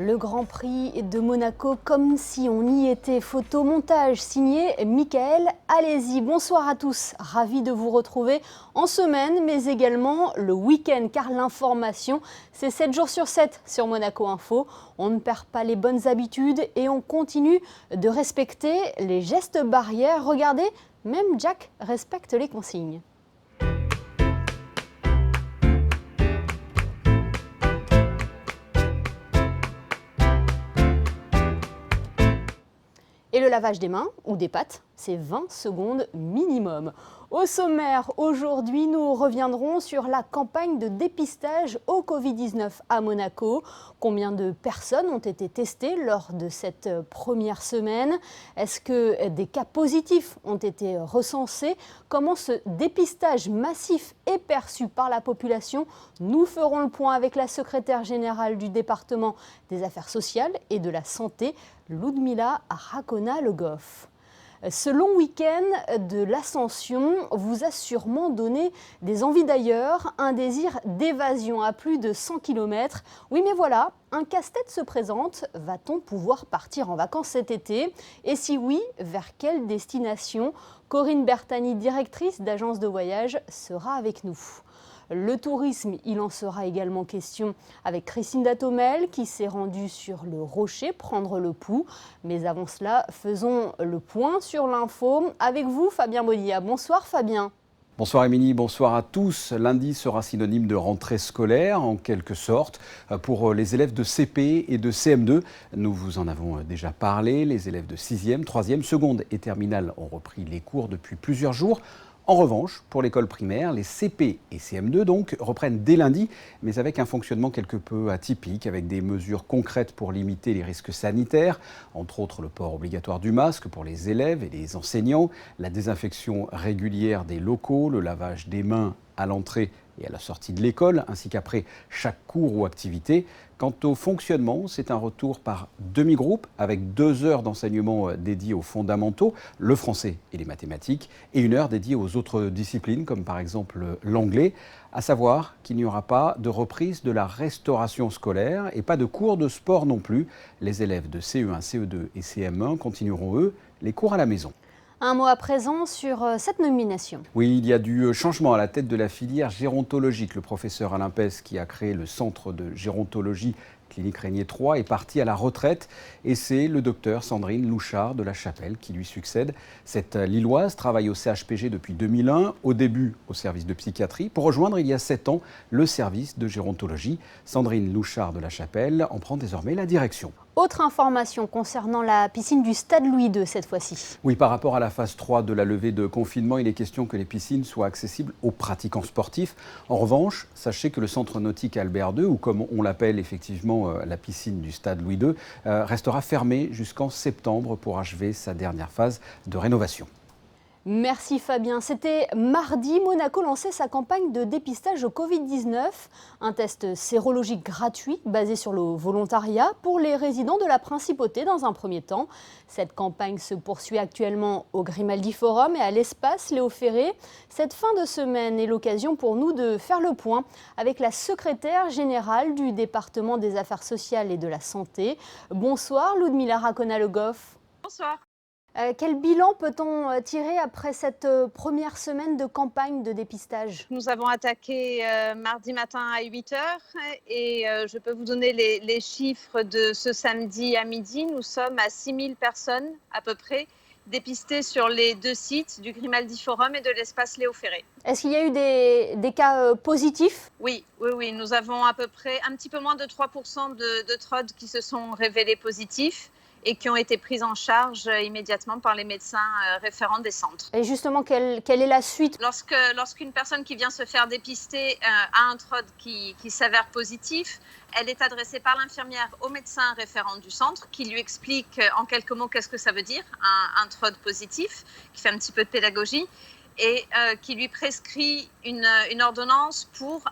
Le Grand Prix de Monaco, comme si on y était. Photomontage signé Michael Allez-y. Bonsoir à tous, ravi de vous retrouver en semaine, mais également le week-end, car l'information, c'est 7 jours sur 7 sur Monaco Info. On ne perd pas les bonnes habitudes et on continue de respecter les gestes barrières. Regardez, même Jack respecte les consignes. Et le lavage des mains ou des pattes, c'est 20 secondes minimum. Au sommaire, aujourd'hui, nous reviendrons sur la campagne de dépistage au Covid-19 à Monaco. Combien de personnes ont été testées lors de cette première semaine? Est-ce que des cas positifs ont été recensés? Comment ce dépistage massif est perçu par la population? Nous ferons le point avec la secrétaire générale du département des Affaires sociales et de la Santé, Ludmila Rakona-Le Goff. Ce long week-end de l'Ascension vous a sûrement donné des envies d'ailleurs, un désir d'évasion à plus de 100 km. Oui, mais voilà, un casse-tête se présente. Va-t-on pouvoir partir en vacances cet été? Et si oui, vers quelle destination? Corinne Bertani, directrice d'agence de voyage, sera avec nous. Le tourisme, il en sera également question avec Christine Datomel qui s'est rendue sur le Rocher prendre le pouls. Mais avant cela, faisons le point sur l'info avec vous, Fabien Bodilla. Bonsoir Fabien. Bonsoir Émilie, bonsoir à tous. Lundi sera synonyme de rentrée scolaire en quelque sorte pour les élèves de CP et de CM2. Nous vous en avons déjà parlé. Les élèves de 6e, 3e, seconde et terminale ont repris les cours depuis plusieurs jours. En revanche, pour l'école primaire, les CP et CM2 donc reprennent dès lundi, mais avec un fonctionnement quelque peu atypique, avec des mesures concrètes pour limiter les risques sanitaires, entre autres le port obligatoire du masque pour les élèves et les enseignants, la désinfection régulière des locaux, le lavage des mains à l'entrée et à la sortie de l'école, ainsi qu'après chaque cours ou activité. Quant au fonctionnement, c'est un retour par demi-groupe avec 2 heures d'enseignement dédiées aux fondamentaux, le français et les mathématiques, et 1 heure dédiée aux autres disciplines, comme par exemple l'anglais. À savoir qu'il n'y aura pas de reprise de la restauration scolaire et pas de cours de sport non plus. Les élèves de CE1, CE2 et CM1 continueront, eux, les cours à la maison. Un mot à présent sur cette nomination. Oui, il y a du changement à la tête de la filière gérontologique. Le professeur Alain Pes, qui a créé le centre de gérontologie Clinique Régnier 3, est parti à la retraite et c'est le docteur Sandrine Louchard de La Chapelle qui lui succède. Cette Lilloise travaille au CHPG depuis 2001, au début au service de psychiatrie, pour rejoindre il y a 7 ans le service de gérontologie. Sandrine Louchard de La Chapelle en prend désormais la direction. Autre information concernant la piscine du Stade Louis II cette fois-ci. Oui, par rapport à la phase 3 de la levée de confinement, il est question que les piscines soient accessibles aux pratiquants sportifs. En revanche, sachez que le centre nautique Albert II, ou comme on l'appelle effectivement la piscine du Stade Louis II, restera fermé jusqu'en septembre pour achever sa dernière phase de rénovation. Merci Fabien. C'était mardi, Monaco lançait sa campagne de dépistage au Covid-19. Un test sérologique gratuit basé sur le volontariat pour les résidents de la Principauté dans un premier temps. Cette campagne se poursuit actuellement au Grimaldi Forum et à l'espace Léo Ferré. Cette fin de semaine est l'occasion pour nous de faire le point avec la secrétaire générale du département des Affaires sociales et de la Santé. Bonsoir Ludmila Rakona-Le Goff. Bonsoir. Quel bilan peut-on tirer après cette première semaine de campagne de dépistage? Nous avons attaqué mardi matin à 8h et je peux vous donner les chiffres de ce samedi à midi. Nous sommes à 6000 personnes à peu près dépistées sur les 2 sites du Grimaldi Forum et de l'espace Léo Ferré. Est-ce qu'il y a eu des cas positifs? Oui. Nous avons à peu près un petit peu moins de 3% de TROD qui se sont révélés positifs et qui ont été prises en charge immédiatement par les médecins référents des centres. Et justement, quelle est la suite? Lorsqu'une personne qui vient se faire dépister a un TROD qui s'avère positif, elle est adressée par l'infirmière au médecin référent du centre qui lui explique en quelques mots qu'est-ce que ça veut dire, un TROD positif, qui fait un petit peu de pédagogie et qui lui prescrit une ordonnance pour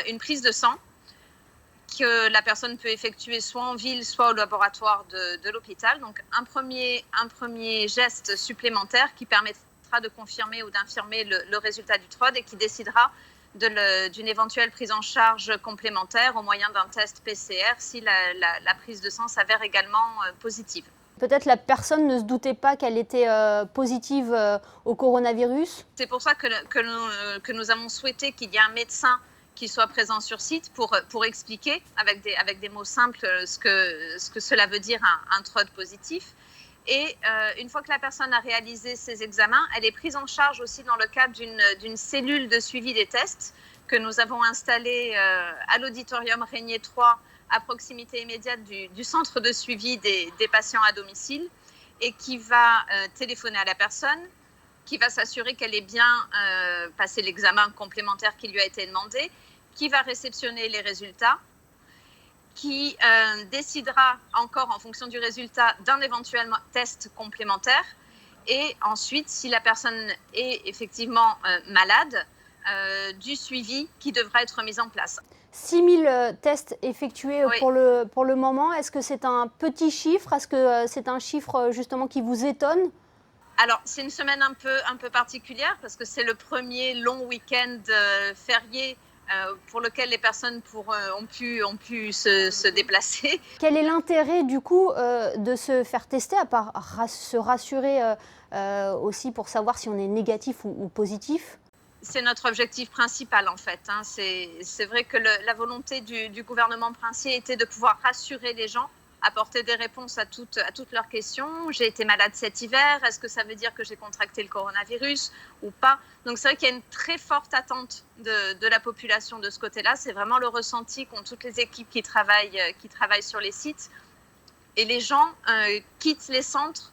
une prise de sang que la personne peut effectuer soit en ville, soit au laboratoire de l'hôpital. Donc un premier geste supplémentaire qui permettra de confirmer ou d'infirmer le résultat du TROD et qui décidera d'une éventuelle prise en charge complémentaire au moyen d'un test PCR si la prise de sang s'avère également positive. Peut-être la personne ne se doutait pas qu'elle était positive au coronavirus. C'est pour ça que nous avons souhaité qu'il y ait un médecin qui soit présent sur site pour expliquer avec des mots simples ce que cela veut dire un TROD positif. Et une fois que la personne a réalisé ses examens, elle est prise en charge aussi dans le cadre d'une cellule de suivi des tests que nous avons installée à l'auditorium Régnier 3 à proximité immédiate du centre de suivi des patients à domicile et qui va téléphoner à la personne, qui va s'assurer qu'elle ait bien passé l'examen complémentaire qui lui a été demandé, qui va réceptionner les résultats, qui décidera encore en fonction du résultat d'un éventuel test complémentaire et ensuite, si la personne est effectivement malade, du suivi qui devra être mis en place. 6 000 tests effectués Oui. pour le moment. Est-ce que c'est un petit chiffre? Est-ce que c'est un chiffre justement qui vous étonne? Alors, c'est une semaine un peu particulière parce que c'est le premier long week-end férié pour lequel les personnes ont pu se déplacer. Quel est l'intérêt du coup de se faire tester, à part se rassurer aussi pour savoir si on est négatif ou positif? C'est notre objectif principal en fait. C'est vrai que la volonté du gouvernement princier était de pouvoir rassurer les gens, apporter des réponses à toutes leurs questions. J'ai été malade cet hiver, est-ce que ça veut dire que j'ai contracté le coronavirus ou pas? Donc c'est vrai qu'il y a une très forte attente de la population de ce côté-là. C'est vraiment le ressenti qu'ont toutes les équipes qui travaillent sur les sites. Et les gens quittent les centres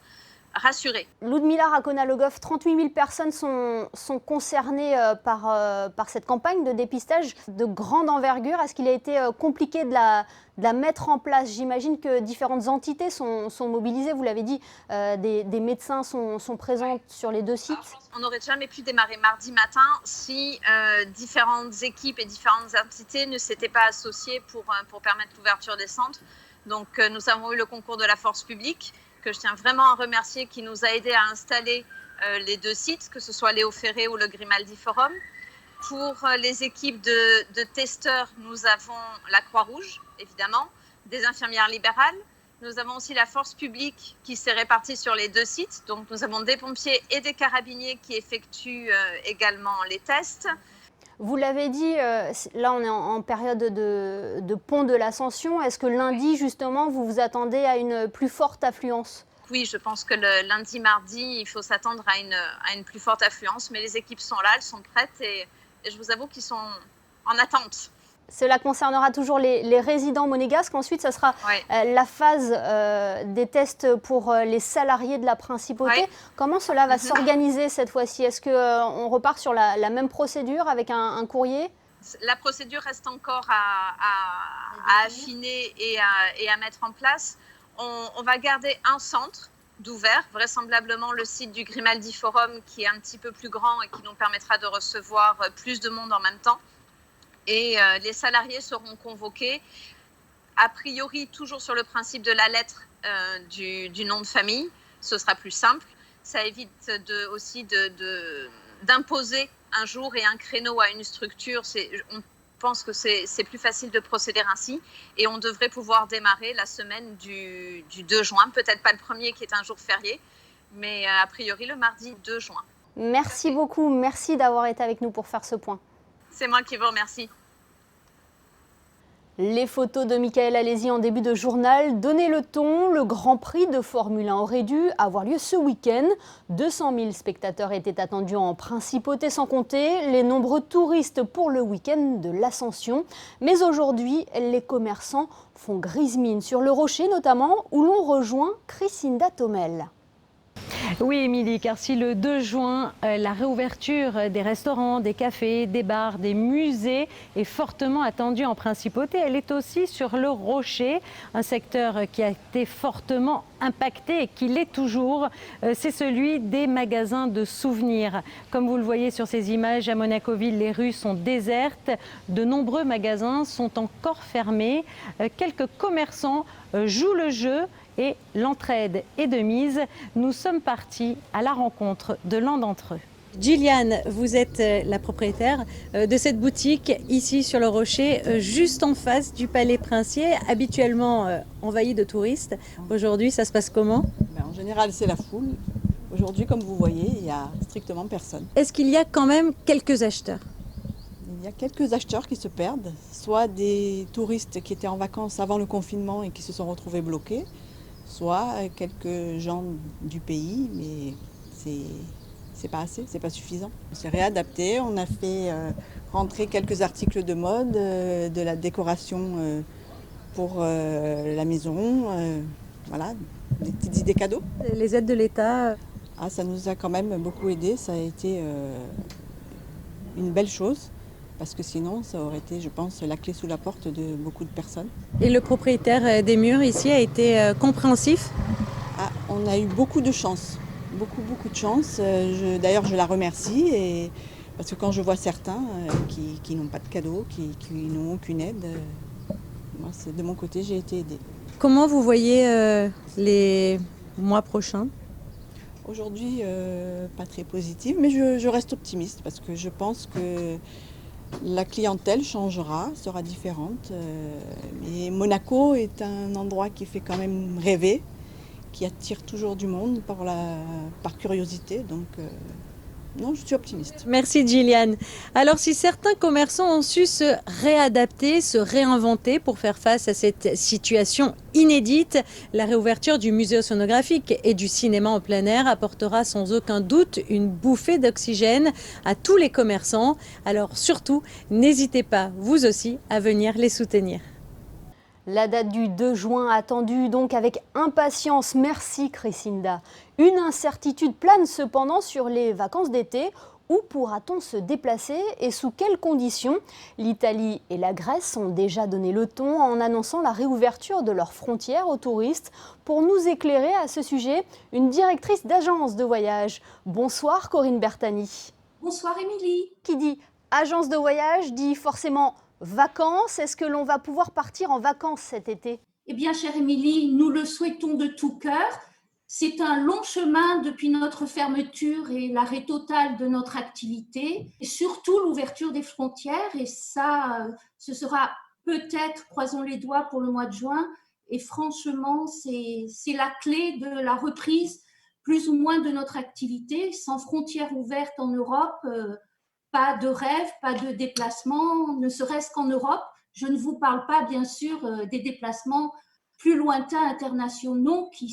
rassurés. Ludmila Rakona-Logov, 38 000 personnes sont concernées par cette campagne de dépistage de grande envergure. Est-ce qu'il a été compliqué de la mettre en place? J'imagine que différentes entités sont mobilisées. Vous l'avez dit, des médecins sont présents sur les deux sites. On n'aurait jamais pu démarrer mardi matin si différentes équipes et différentes entités ne s'étaient pas associées pour permettre l'ouverture des centres. Donc nous avons eu le concours de la force publique, que je tiens vraiment à remercier, qui nous a aidé à installer les deux sites, que ce soit Léo Ferré ou le Grimaldi Forum. Pour les équipes de testeurs, nous avons la Croix-Rouge, évidemment, des infirmières libérales. Nous avons aussi la force publique qui s'est répartie sur les deux sites. Donc nous avons des pompiers et des carabiniers qui effectuent également les tests. Vous l'avez dit, là on est en période de pont de l'Ascension. Est-ce que lundi, justement, vous vous attendez à une plus forte affluence? Oui, je pense que le lundi, mardi, il faut s'attendre à une plus forte affluence. Mais les équipes sont là, elles sont prêtes et je vous avoue qu'ils sont en attente. Cela concernera toujours les résidents monégasques. Ensuite, ça sera la phase des tests pour les salariés de la principauté. Oui. Comment cela va s'organiser cette fois-ci? Est-ce qu'on repart sur la même procédure avec un courrier? La procédure reste encore à affiner et à mettre en place. On va garder un centre d'ouvert, vraisemblablement le site du Grimaldi Forum qui est un petit peu plus grand et qui nous permettra de recevoir plus de monde en même temps. Et les salariés seront convoqués, a priori toujours sur le principe de la lettre du nom de famille. Ce sera plus simple. Ça évite aussi d'imposer un jour et un créneau à une structure. On pense que c'est plus facile de procéder ainsi. Et on devrait pouvoir démarrer la semaine du 2 juin. Peut-être pas le premier qui est un jour férié, mais a priori le mardi 2 juin. Merci beaucoup. Merci d'avoir été avec nous pour faire ce point. C'est moi qui vous remercie. Les photos de Michael Alési en début de journal donnaient le ton. Le Grand Prix de Formule 1 aurait dû avoir lieu ce week-end. 200 000 spectateurs étaient attendus en principauté, sans compter les nombreux touristes pour le week-end de l'Ascension. Mais aujourd'hui, les commerçants font grise mine sur le Rocher notamment, où l'on rejoint Chrisinda Thomel. Oui, Émilie, car si le 2 juin, la réouverture des restaurants, des cafés, des bars, des musées est fortement attendue en principauté, elle est aussi sur le Rocher, un secteur qui a été fortement impacté et qui l'est toujours. C'est celui des magasins de souvenirs. Comme vous le voyez sur ces images, à Monaco-Ville, les rues sont désertes. De nombreux magasins sont encore fermés. Quelques commerçants jouent le jeu et l'entraide est de mise. Nous sommes partis à la rencontre de l'un d'entre eux. Gilliane, vous êtes la propriétaire de cette boutique ici sur le Rocher, juste en face du Palais Princier, habituellement envahi de touristes. Aujourd'hui, ça se passe comment? En général, c'est la foule. Aujourd'hui, comme vous voyez, il n'y a strictement personne. Est-ce qu'il y a quand même quelques acheteurs? Il y a quelques acheteurs qui se perdent, soit des touristes qui étaient en vacances avant le confinement et qui se sont retrouvés bloqués, soit quelques gens du pays, mais c'est pas assez, c'est pas suffisant. On s'est réadapté, on a fait rentrer quelques articles de mode, de la décoration pour la maison, voilà, des petites idées cadeaux. Les aides de l'État? Ça nous a quand même beaucoup aidé, ça a été une belle chose, parce que sinon ça aurait été, je pense, la clé sous la porte de beaucoup de personnes. Et le propriétaire des murs ici a été compréhensif? On a eu beaucoup de chance, beaucoup de chance. D'ailleurs, je la remercie, parce que quand je vois certains qui n'ont pas de cadeaux, qui n'ont aucune aide, moi, de mon côté, j'ai été aidée. Comment vous voyez les mois prochains? Aujourd'hui, pas très positive, mais je reste optimiste parce que je pense que la clientèle changera, sera différente. Et Monaco est un endroit qui fait quand même rêver, qui attire toujours du monde par curiosité. Donc, non, je suis optimiste. Merci Gilliane. Alors si certains commerçants ont su se réadapter, se réinventer pour faire face à cette situation inédite, la réouverture du musée océanographique et du cinéma en plein air apportera sans aucun doute une bouffée d'oxygène à tous les commerçants. Alors surtout, n'hésitez pas, vous aussi, à venir les soutenir. La date du 2 juin attendue donc avec impatience. Merci Crisinda. Une incertitude plane cependant sur les vacances d'été. Où pourra-t-on se déplacer et sous quelles conditions? L'Italie et la Grèce ont déjà donné le ton en annonçant la réouverture de leurs frontières aux touristes. Pour nous éclairer à ce sujet, une directrice d'agence de voyage. Bonsoir Corinne Bertani. Bonsoir Émilie. Qui dit agence de voyage dit forcément vacances. Est-ce que l'on va pouvoir partir en vacances cet été? Eh bien, chère Émilie, nous le souhaitons de tout cœur. C'est un long chemin depuis notre fermeture et l'arrêt total de notre activité, et surtout l'ouverture des frontières. Et ça, ce sera peut-être, croisons les doigts, pour le mois de juin. Et franchement, c'est la clé de la reprise, plus ou moins, de notre activité. Sans frontières ouvertes en Europe, pas de rêve, pas de déplacement, ne serait-ce qu'en Europe. Je ne vous parle pas, bien sûr, des déplacements plus lointains internationaux qui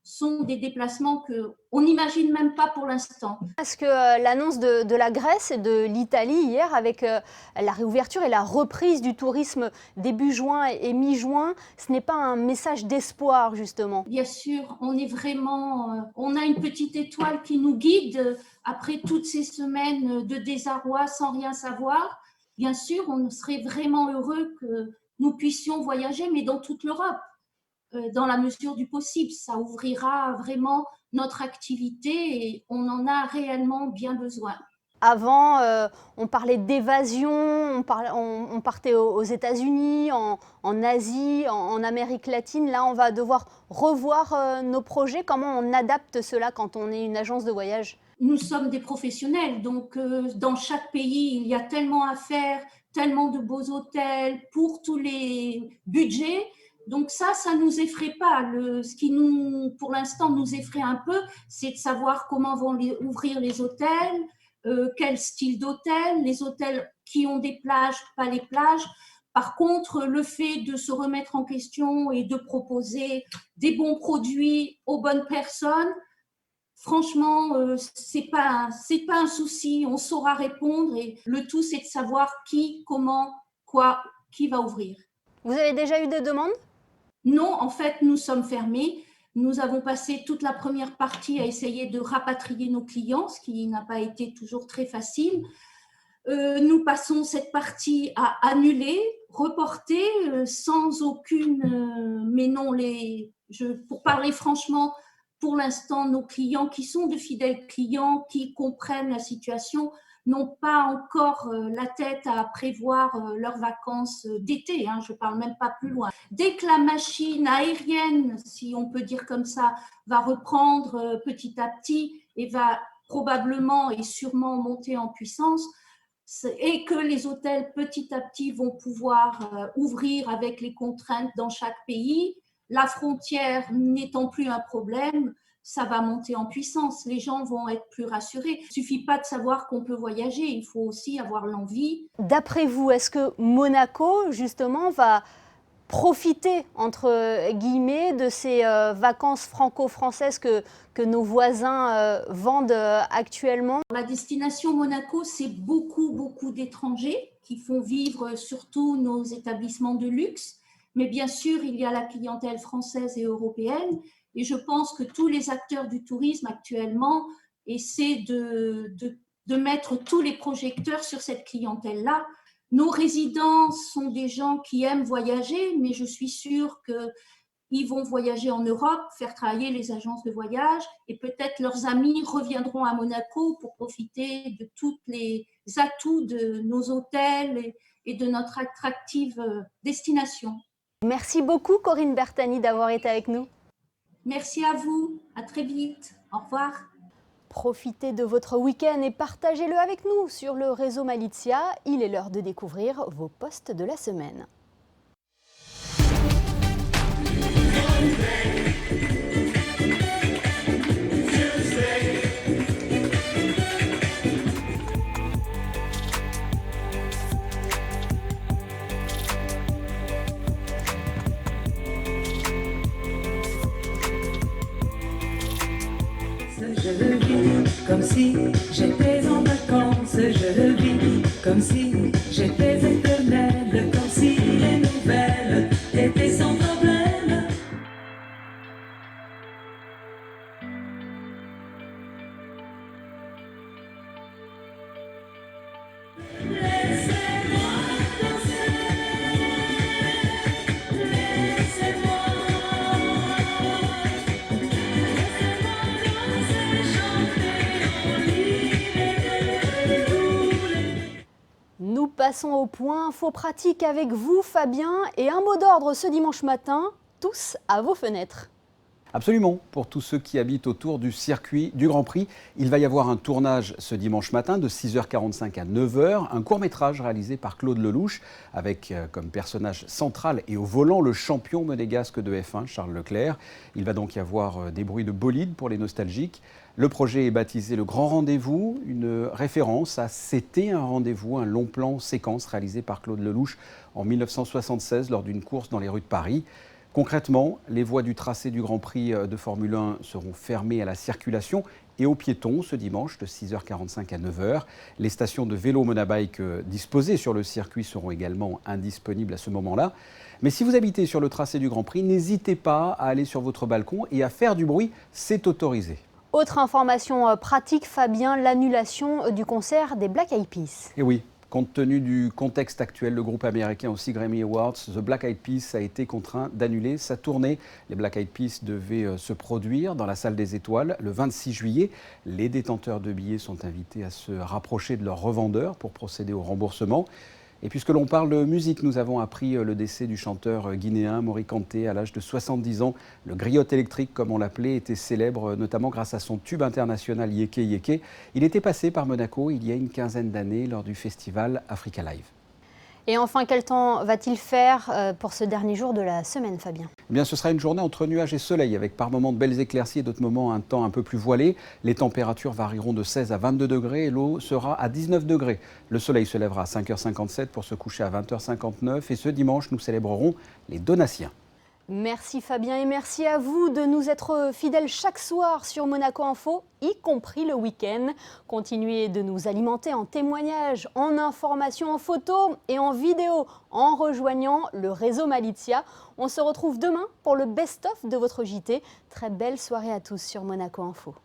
sont des déplacements qu'on n'imagine même pas pour l'instant. Est-ce que l'annonce de la Grèce et de l'Italie hier avec la réouverture et la reprise du tourisme début juin et mi-juin, ce n'est pas un message d'espoir justement? Bien sûr, on est vraiment, on a une petite étoile qui nous guide après toutes ces semaines de désarroi sans rien savoir. Bien sûr, on serait vraiment heureux que nous puissions voyager, mais dans toute l'Europe, dans la mesure du possible. Ça ouvrira vraiment notre activité et on en a réellement bien besoin. Avant, on parlait d'évasion, on partait aux États-Unis, en Asie, en Amérique latine. Là, on va devoir revoir nos projets. Comment on adapte cela quand on est une agence de voyage? Nous sommes des professionnels, donc dans chaque pays, il y a tellement à faire, tellement de beaux hôtels pour tous les budgets. Donc ça ne nous effraie pas. Ce qui pour l'instant, nous effraie un peu, c'est de savoir comment vont ouvrir les hôtels, quel style d'hôtel, les hôtels qui ont des plages, pas les plages. Par contre, le fait de se remettre en question et de proposer des bons produits aux bonnes personnes, franchement, c'est pas un souci. On saura répondre et le tout, c'est de savoir qui, comment, quoi, qui va ouvrir. Vous avez déjà eu des demandes? Non, en fait, nous sommes fermés. Nous avons passé toute la première partie à essayer de rapatrier nos clients, ce qui n'a pas été toujours très facile. Nous passons cette partie à annuler, reporter, sans aucune... mais non, pour parler franchement, pour l'instant, nos clients qui sont de fidèles clients, qui comprennent la situation, n'ont pas encore la tête à prévoir leurs vacances d'été, je ne parle même pas plus loin. Dès que la machine aérienne, si on peut dire comme ça, va reprendre petit à petit et va probablement et sûrement monter en puissance, et que les hôtels petit à petit vont pouvoir ouvrir avec les contraintes dans chaque pays, la frontière n'étant plus un problème, ça va monter en puissance. Les gens vont être plus rassurés. Il ne suffit pas de savoir qu'on peut voyager, il faut aussi avoir l'envie. D'après vous, est-ce que Monaco, justement, va profiter, entre guillemets, de ces vacances franco-françaises que nos voisins vendent actuellement? La destination Monaco, c'est beaucoup d'étrangers qui font vivre surtout nos établissements de luxe. Mais bien sûr, il y a la clientèle française et européenne. Et je pense que tous les acteurs du tourisme actuellement essaient de mettre tous les projecteurs sur cette clientèle-là. Nos résidents sont des gens qui aiment voyager, mais je suis sûre qu'ils vont voyager en Europe, faire travailler les agences de voyage, et peut-être leurs amis reviendront à Monaco pour profiter de tous les atouts de nos hôtels et de notre attractive destination. Merci beaucoup Corinne Bertani d'avoir été avec nous. Merci à vous, à très vite, au revoir. Profitez de votre week-end et partagez-le avec nous sur le réseau Malizia. Il est l'heure de découvrir vos posts de la semaine. Je le vis comme si j'étais en vacances, je le vis comme si j'étais éternelle, comme si les nouvelles étaient sans problème. Laissez-moi danser, laissez-moi. Nous passons au point info pratique avec vous Fabien et un mot d'ordre ce dimanche matin, tous à vos fenêtres. Absolument, pour tous ceux qui habitent autour du circuit du Grand Prix, il va y avoir un tournage ce dimanche matin de 6h45 à 9h, un court-métrage réalisé par Claude Lelouch avec comme personnage central et au volant le champion monégasque de F1, Charles Leclerc. Il va donc y avoir des bruits de bolide pour les nostalgiques. Le projet est baptisé Le Grand Rendez-vous, une référence à C'était un rendez-vous, un long plan séquence réalisé par Claude Lelouch en 1976 lors d'une course dans les rues de Paris. Concrètement, les voies du tracé du Grand Prix de Formule 1 seront fermées à la circulation et aux piétons ce dimanche de 6h45 à 9h. Les stations de vélo monabike disposées sur le circuit seront également indisponibles à ce moment-là. Mais si vous habitez sur le tracé du Grand Prix, n'hésitez pas à aller sur votre balcon et à faire du bruit, c'est autorisé. Autre information pratique, Fabien, l'annulation du concert des Black Eyed Peas. Et oui, compte tenu du contexte actuel, le groupe américain aussi Grammy Awards, The Black Eyed Peas a été contraint d'annuler sa tournée. Les Black Eyed Peas devaient se produire dans la salle des Étoiles le 26 juillet. Les détenteurs de billets sont invités à se rapprocher de leurs revendeurs pour procéder au remboursement. Et puisque l'on parle de musique, nous avons appris le décès du chanteur guinéen Mori Kanté à l'âge de 70 ans. Le griot électrique, comme on l'appelait, était célèbre notamment grâce à son tube international Yéké Yéké. Il était passé par Monaco il y a une quinzaine d'années lors du festival Africa Live. Et enfin, quel temps va-t-il faire pour ce dernier jour de la semaine, Fabien ? Eh bien, ce sera une journée entre nuages et soleil, avec par moments de belles éclaircies et d'autres moments un temps un peu plus voilé. Les températures varieront de 16 à 22 degrés et l'eau sera à 19 degrés. Le soleil se lèvera à 5h57 pour se coucher à 20h59 et ce dimanche, nous célébrerons les Donatiens. Merci Fabien et merci à vous de nous être fidèles chaque soir sur Monaco Info, y compris le week-end. Continuez de nous alimenter en témoignages, en informations, en photos et en vidéos en rejoignant le réseau Malizia. On se retrouve demain pour le best-of de votre JT. Très belle soirée à tous sur Monaco Info.